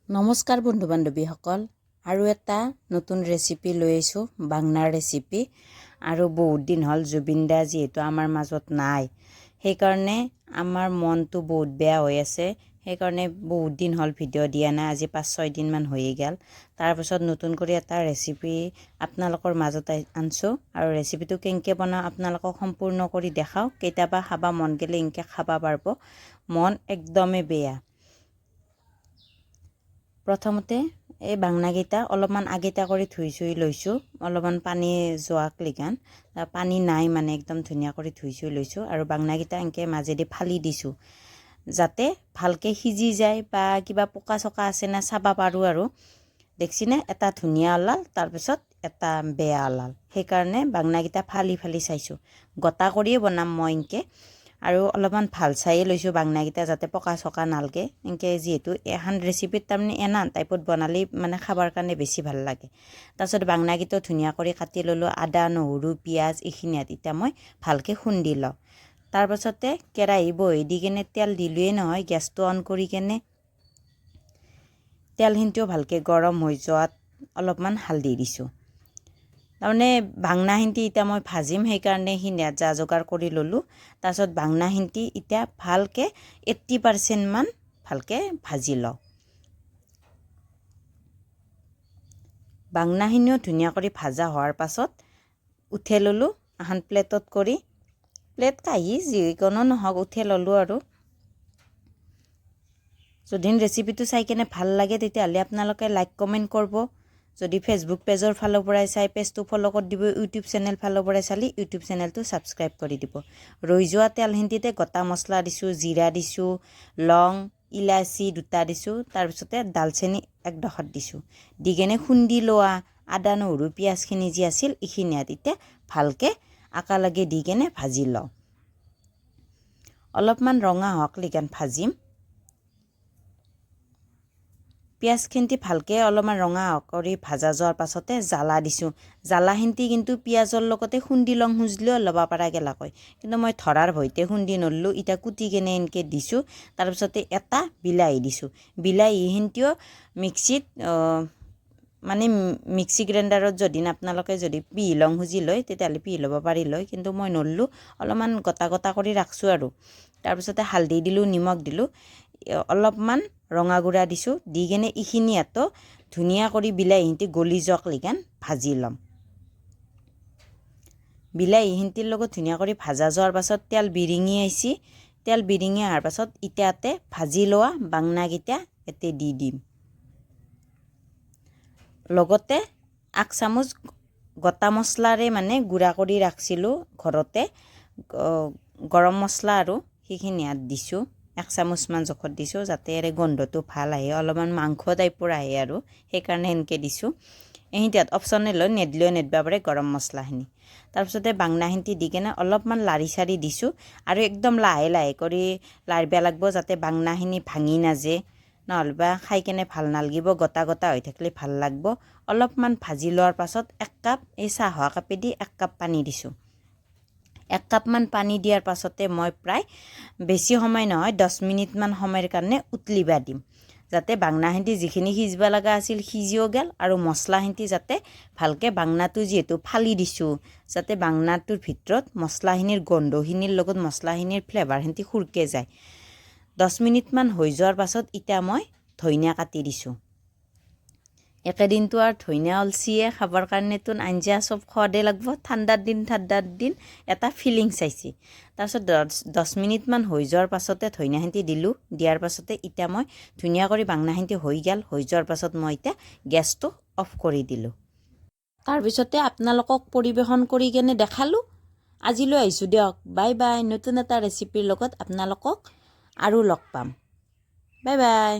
নমস্কাৰ বন্ধু বান্ধৱীসকল, আৰু এটা নতুন ৰেচিপি লৈ আহিছোঁ, বাংনাৰ ৰেচিপি। আৰু বহুত দিন হ'ল জুবিন দা যিহেতু আমাৰ মাজত নাই, সেইকাৰণে আমাৰ মনটো বহুত বেয়া হৈ আছে। সেইকাৰণে বহুত দিন হ'ল ভিডিঅ' দিয়া নাই, আজি 5-6 দিনমান হৈয়ে গ'ল। তাৰপাছত নতুন কৰি এটা ৰেচিপি আপোনালোকৰ মাজত আনিছোঁ, আৰু ৰেচিপিটো কেনেকৈ বনাওঁ আপোনালোকক সম্পূৰ্ণ কৰি দেখাওঁ। কেতিয়াবা খাব মন গ'লে এনেকৈ খাব পাৰিব, মন একদমেই বেয়া। প্ৰথমতে এই বাংনাকেইটা অলপমান আগেতা কৰি ধুই লৈছোঁ, অলপমান পানী যোৱাক লিগান। পানী নাই মানে একদম ধুনীয়া কৰি ধুই লৈছোঁ, আৰু বাংনাকেইটা এনেকৈ মাজেদি ফালি দিছোঁ যাতে ভালকৈ সিজি যায়, বা কিবা পোকা চকা আছে নে চাব পাৰোঁ। আৰু দেখিছেনে, এটা ধুনীয়া ওলাল, তাৰপিছত এটা বেয়া ওলাল। সেইকাৰণে বাংনাকেইটা ফালি ফালি চাইছোঁ, গোটা কৰিয়ে বনাম মই এনেকৈ। আৰু অলপমান ভাল চাইয়ে লৈছোঁ বাংনাকেইটা, যাতে পকা চকা নালগে। এনেকৈ যিহেতু এখন ৰেচিপিত তাৰমানে এনা টাইপত বনালে মানে খাবৰ কাৰণে বেছি ভাল লাগে। তাৰপিছত বাংনাকেইটা ধুনীয়া কৰি কাটি ল'লোঁ, আদা নহৰু পিঁয়াজ এইখিনিত এতিয়া মই ভালকৈ খুন্দি লওঁ। তাৰপাছতে কেৰাহী বহি দি কেনে তেল দিলোৱেই নহয়, গেছটো অন কৰি কেনে তেলখিনিও ভালকৈ গৰম হৈ যোৱাত অলপমান হালধি দিছোঁ। তাৰমানে বাংনাখিনি এতিয়া মই ভাজিম, সেইকাৰণে সিনিয়াত যা যোগাৰ কৰি ল'লোঁ। তাৰপিছত বাংনাখিনি এতিয়া ভালকৈ 80% ভালকৈ ভাজি লওঁ। বাংনাখিনিও ধুনীয়া কৰি ভাজা হোৱাৰ পাছত উঠাই ল'লোঁ এখন প্লেটত কৰি, প্লেট কাঁহী যিকোনো নহওক উঠাই ল'লোঁ। আৰু যদি ৰেচিপিটো চাই কেনে ভাল লাগে তেতিয়াহ'লে আপোনালোকে লাইক কমেণ্ট কৰিব। যদি ফেচবুক পেজৰ ফালৰ পৰাই চাই পেজটো ফ'ল' কৰি দিব, ইউটিউব চেনেল ফালৰ পৰাই চালি ইউটিউব চেনেলটো ছাবস্ক্ৰাইব কৰি দিব। ৰৈ যোৱা তেলখিনিতে গোটা মছলা দিছোঁ, জিৰা দিছোঁ, লং ইলাচি 2টা দিছোঁ, তাৰপিছতে ডালচেনি 1 দিছোঁ। দি কেনে খুন্দি লোৱা আদা নহৰু পিঁয়াজখিনি যি আছিল এইখিনিত এতিয়া ভালকৈ আকালগে দি কেনে ভাজি লওঁ। অলপমান ৰঙা হওক লিগান ভাজিম। পিঁয়াজখিনি ভালকৈ অলপমান ৰঙা কৰি ভাজা যোৱাৰ পাছতে জ্বালা দিছোঁ। জ্বালাখিনি কিন্তু পিঁয়াজৰ লগতে খুন্দি লওঁ খুজিলেও ল'ব পৰা গেলাকৈ, কিন্তু মই ধৰাৰ ভয়তে খুন্দি নললোঁ। এতিয়া কুটি কেনে এনেকৈ দিছোঁ। তাৰপিছতে এটা বিলাহী দিছোঁ। বিলাহীখিনিও মিক্সিত মানে মিক্সি গ্ৰাইণ্ডাৰত যদি আপোনালোকে যদি পিহি লওঁ খুজি লয় তেতিয়াহ'লে পিহি ল'ব পাৰি লয়, কিন্তু মই নললোঁ, অলপমান গোটা গোটা কৰি ৰাখছোঁ। আৰু তাৰপিছতে হালধি দিলোঁ, নিমখ দিলোঁ, অলপমান ৰঙা গুড়া দিছোঁ। দি কেনে এইখিনিতো ধুনীয়া কৰি বিলাহীখিনি গলি যোৱাক লিগান ভাজি ল'ম। বিলাহীখিনিৰ লগত ধুনীয়া কৰি ভাজা যোৱাৰ পাছত তেল বিৰিঙি আহিছে। তেল বিৰিঙি অহাৰ পাছত এতিয়াতে ভাজি লোৱা বাংনাকেইটা ইয়াতে দি দিম। লগতে 1 চামুচ গোটা মছলাৰে মানে গুড়া কৰি ৰাখিছিলোঁ ঘৰতে, গৰম মছলা, আৰু সেইখিনি ইয়াত দিছোঁ। 1 চামুচমান জোখত দিছোঁ, যাতে গোন্ধটো ভাল আহে, অলপমান মাংস টাইপৰ আহে, আৰু সেইকাৰণে এনেকৈ দিছোঁ। এইখিনি ইয়াত অপশ্যনেল হয়, নেদিলেও নেদবা পাৰে গৰম মছলাখিনি। তাৰপিছতে বাংনাখিনি দি কেনে অলপমান লাৰি চাৰি দিছোঁ, আৰু একদম লাহে লাহে কৰি লাৰিব লাগিব, যাতে বাংনাখিনি ভাঙি নাযায়, নহ'লেবা খাই কেনে ভাল নালাগিব। গোটা গোটা হৈ থাকিলে ভাল লাগিব। অলপমান ভাজি লোৱাৰ পাছত 1 কাপ এই চাহ হোৱা কাপেদি 1 কাপ পানী দিছোঁ। 1 কাপমান পানী দিয়াৰ পাছতে মই প্ৰায় বেছি সময় নহয় 10 মিনিটমান সময়ৰ কাৰণে উতলিবা দিম, যাতে বাংনাখিনি যিখিনি সিজিব লগা আছিল সিজিও গ'ল, আৰু মছলাখিনি যাতে ভালকৈ বাংনাটো যিহেতু ফালি দিছোঁ, যাতে বাংনাটোৰ ভিতৰত মছলাখিনিৰ গোন্ধখিনিৰ লগত মছলাখিনিৰ ফ্লেভাৰখিনি খুৰকে যায়। 10 মিনিটমান হৈ যোৱাৰ পাছত এতিয়া মই ধনিয়া কাটি দিছোঁ। একেদিনটো আৰু ধনিয়া ওলচিয়ে খাবৰ কাৰণেতো আঞ্জা চব সোৱাদে লাগিব। ঠাণ্ডাৰ দিন এটা ফিলিংছ আহিছে। তাৰপিছত 10 মিনিটমান হৈ যোৱাৰ পাছতে ধনিয়াখিনি দিলোঁ। দিয়াৰ পাছতে এতিয়া মই ধুনীয়া কৰি বাংনাখিনি হৈ গ'ল। হৈ যোৱাৰ পাছত মই এতিয়া গেছটো অফ কৰি দিলোঁ। তাৰপিছতে আপোনালোকক পৰিৱেশন কৰি কেনে দেখালোঁ। আজিলৈ আহিছোঁ দিয়ক, বাই বাই। নতুন এটা ৰেচিপিৰ লগত আপোনালোকক আৰু লগ পাম। Bye bye.